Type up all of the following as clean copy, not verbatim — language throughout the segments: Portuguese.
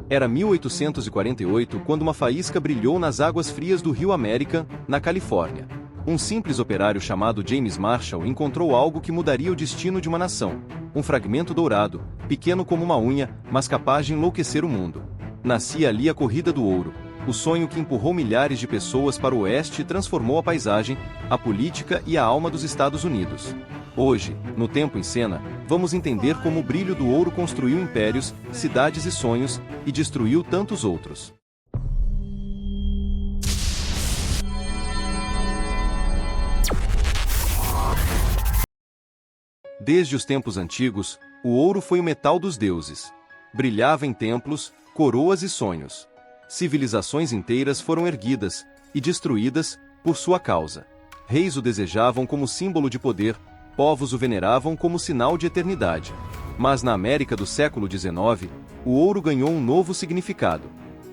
Era 1848 quando uma faísca brilhou nas águas frias do rio American, na Califórnia. Um simples operário chamado James Marshall encontrou algo que mudaria o destino de uma nação. Um fragmento dourado, pequeno como uma unha, mas capaz de enlouquecer o mundo. Nascia ali a Corrida do Ouro, o sonho que empurrou milhares de pessoas para o oeste e transformou a paisagem, a política e a alma dos Estados Unidos. Hoje, no Tempo em Cena, vamos entender como o brilho do ouro construiu impérios, cidades e sonhos, e destruiu tantos outros. Desde os tempos antigos, o ouro foi o metal dos deuses. Brilhava em templos, coroas e sonhos. Civilizações inteiras foram erguidas e destruídas por sua causa. Reis o desejavam como símbolo de poder, povos o veneravam como sinal de eternidade. Mas na América do século XIX, o ouro ganhou um novo significado.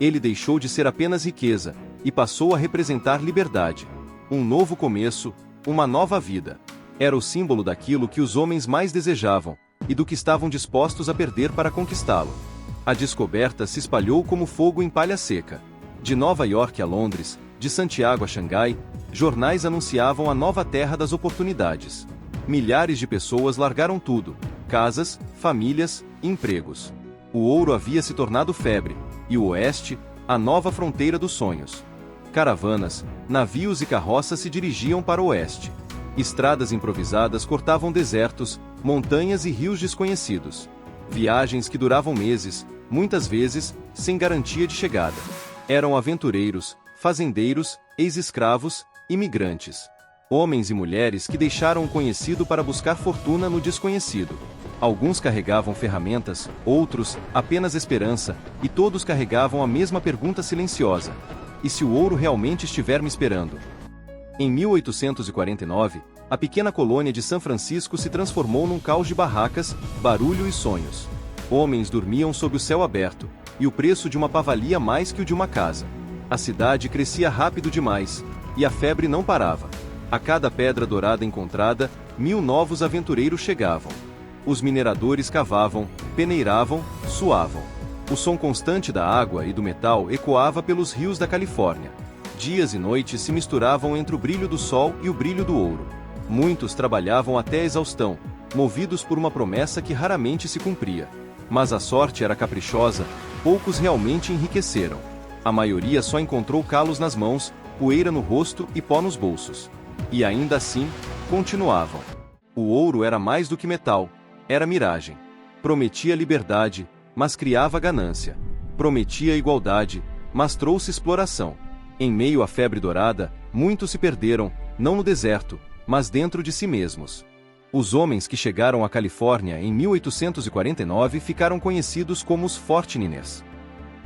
Ele deixou de ser apenas riqueza e passou a representar liberdade. Um novo começo, uma nova vida. Era o símbolo daquilo que os homens mais desejavam e do que estavam dispostos a perder para conquistá-lo. A descoberta se espalhou como fogo em palha seca. De Nova York a Londres, de Santiago a Xangai, jornais anunciavam a nova terra das oportunidades. Milhares de pessoas largaram tudo: casas, famílias, empregos. O ouro havia se tornado febre, e o oeste, a nova fronteira dos sonhos. Caravanas, navios e carroças se dirigiam para o oeste. Estradas improvisadas cortavam desertos, montanhas e rios desconhecidos. Viagens que duravam meses, muitas vezes, sem garantia de chegada. Eram aventureiros, fazendeiros, ex-escravos, imigrantes. Homens e mulheres que deixaram o conhecido para buscar fortuna no desconhecido. Alguns carregavam ferramentas, outros, apenas esperança, e todos carregavam a mesma pergunta silenciosa: e se o ouro realmente estiver me esperando? Em 1849, a pequena colônia de São Francisco se transformou num caos de barracas, barulho e sonhos. Homens dormiam sob o céu aberto, e o preço de uma pá valia mais que o de uma casa. A cidade crescia rápido demais, e a febre não parava. A cada pedra dourada encontrada, 1000 novos aventureiros chegavam. Os mineradores cavavam, peneiravam, suavam. O som constante da água e do metal ecoava pelos rios da Califórnia. Dias e noites se misturavam entre o brilho do sol e o brilho do ouro. Muitos trabalhavam até a exaustão, movidos por uma promessa que raramente se cumpria. Mas a sorte era caprichosa, poucos realmente enriqueceram. A maioria só encontrou calos nas mãos, poeira no rosto e pó nos bolsos. E ainda assim, continuavam. O ouro era mais do que metal, era miragem. Prometia liberdade, mas criava ganância. Prometia igualdade, mas trouxe exploração. Em meio à febre dourada, muitos se perderam, não no deserto, mas dentro de si mesmos. Os homens que chegaram à Califórnia em 1849 ficaram conhecidos como os Fortniners.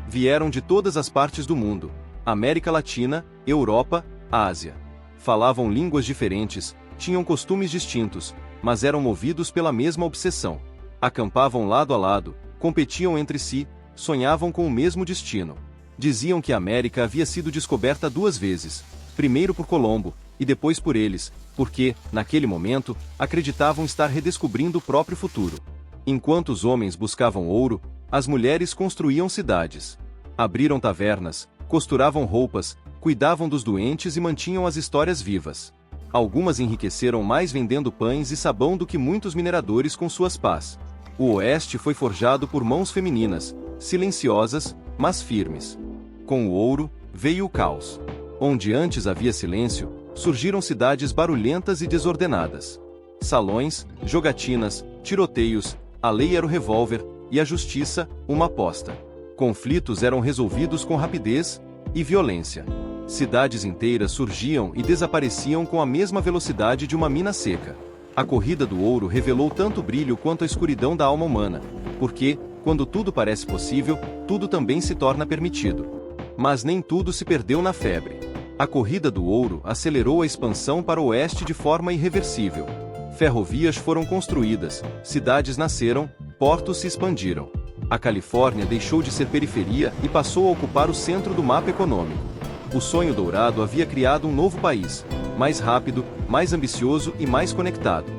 Vieram de todas as partes do mundo: América Latina, Europa, Ásia. Falavam línguas diferentes, tinham costumes distintos, mas eram movidos pela mesma obsessão. Acampavam lado a lado, competiam entre si, sonhavam com o mesmo destino. Diziam que a América havia sido descoberta 2 vezes, primeiro por Colombo, e depois por eles, porque, naquele momento, acreditavam estar redescobrindo o próprio futuro. Enquanto os homens buscavam ouro, as mulheres construíam cidades. Abriram tavernas, costuravam roupas, cuidavam dos doentes e mantinham as histórias vivas. Algumas enriqueceram mais vendendo pães e sabão do que muitos mineradores com suas pás. O oeste foi forjado por mãos femininas, silenciosas, mas firmes. Com o ouro, veio o caos. Onde antes havia silêncio, surgiram cidades barulhentas e desordenadas. Salões, jogatinas, tiroteios, a lei era o revólver, e a justiça, uma aposta. Conflitos eram resolvidos com rapidez e violência. Cidades inteiras surgiam e desapareciam com a mesma velocidade de uma mina seca. A corrida do ouro revelou tanto brilho quanto a escuridão da alma humana, porque, quando tudo parece possível, tudo também se torna permitido. Mas nem tudo se perdeu na febre. A corrida do ouro acelerou a expansão para o oeste de forma irreversível. Ferrovias foram construídas, cidades nasceram, portos se expandiram. A Califórnia deixou de ser periferia e passou a ocupar o centro do mapa econômico. O sonho dourado havia criado um novo país, mais rápido, mais ambicioso e mais conectado.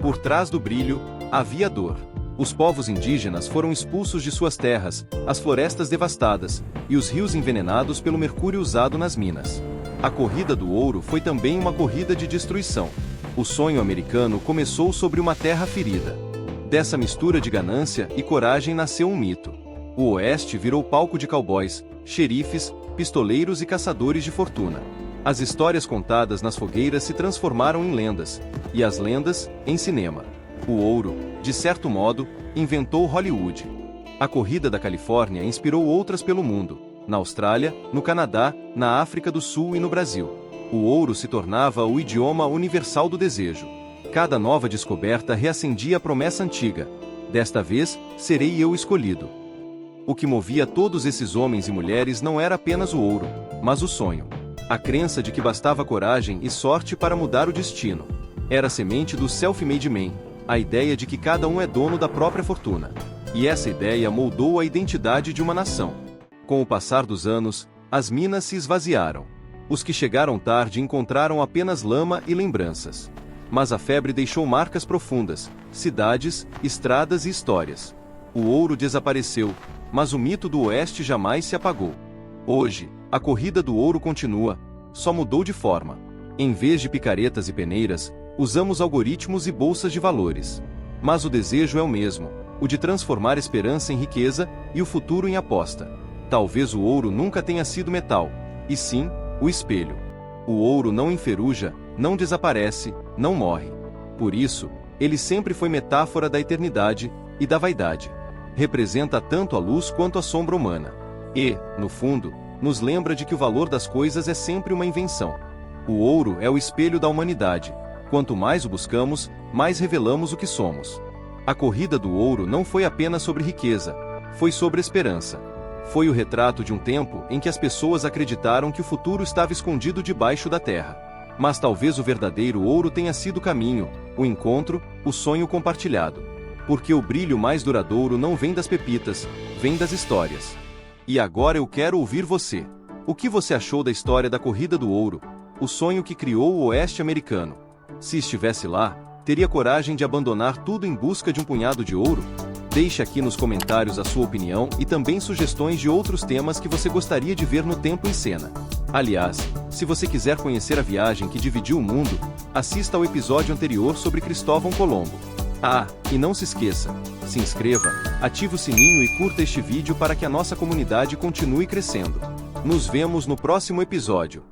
Por trás do brilho, havia dor. Os povos indígenas foram expulsos de suas terras, as florestas devastadas, e os rios envenenados pelo mercúrio usado nas minas. A corrida do ouro foi também uma corrida de destruição. O sonho americano começou sobre uma terra ferida. Dessa mistura de ganância e coragem nasceu um mito. O Oeste virou palco de cowboys, xerifes, pistoleiros e caçadores de fortuna. As histórias contadas nas fogueiras se transformaram em lendas, e as lendas, em cinema. O ouro, de certo modo, inventou Hollywood. A corrida da Califórnia inspirou outras pelo mundo, na Austrália, no Canadá, na África do Sul e no Brasil. O ouro se tornava o idioma universal do desejo. Cada nova descoberta reacendia a promessa antiga. Desta vez, serei eu escolhido. O que movia todos esses homens e mulheres não era apenas o ouro, mas o sonho. A crença de que bastava coragem e sorte para mudar o destino. Era a semente do self-made man, a ideia de que cada um é dono da própria fortuna. E essa ideia moldou a identidade de uma nação. Com o passar dos anos, as minas se esvaziaram. Os que chegaram tarde encontraram apenas lama e lembranças. Mas a febre deixou marcas profundas, cidades, estradas e histórias. O ouro desapareceu, mas o mito do Oeste jamais se apagou. Hoje, a corrida do ouro continua, só mudou de forma. Em vez de picaretas e peneiras, usamos algoritmos e bolsas de valores. Mas o desejo é o mesmo, o de transformar esperança em riqueza e o futuro em aposta. Talvez o ouro nunca tenha sido metal, e sim, o espelho. O ouro não enferruja, não desaparece, não morre. Por isso, ele sempre foi metáfora da eternidade e da vaidade. Representa tanto a luz quanto a sombra humana. E, no fundo, nos lembra de que o valor das coisas é sempre uma invenção. O ouro é o espelho da humanidade. Quanto mais o buscamos, mais revelamos o que somos. A corrida do ouro não foi apenas sobre riqueza, foi sobre esperança. Foi o retrato de um tempo em que as pessoas acreditaram que o futuro estava escondido debaixo da terra. Mas talvez o verdadeiro ouro tenha sido o caminho, o encontro, o sonho compartilhado. Porque o brilho mais duradouro não vem das pepitas, vem das histórias. E agora eu quero ouvir você. O que você achou da história da corrida do ouro, o sonho que criou o Oeste americano? Se estivesse lá, teria coragem de abandonar tudo em busca de um punhado de ouro? Deixe aqui nos comentários a sua opinião e também sugestões de outros temas que você gostaria de ver no Tempo em Cena. Aliás, se você quiser conhecer a viagem que dividiu o mundo, assista ao episódio anterior sobre Cristóvão Colombo. Ah, e não se esqueça, se inscreva, ative o sininho e curta este vídeo para que a nossa comunidade continue crescendo. Nos vemos no próximo episódio.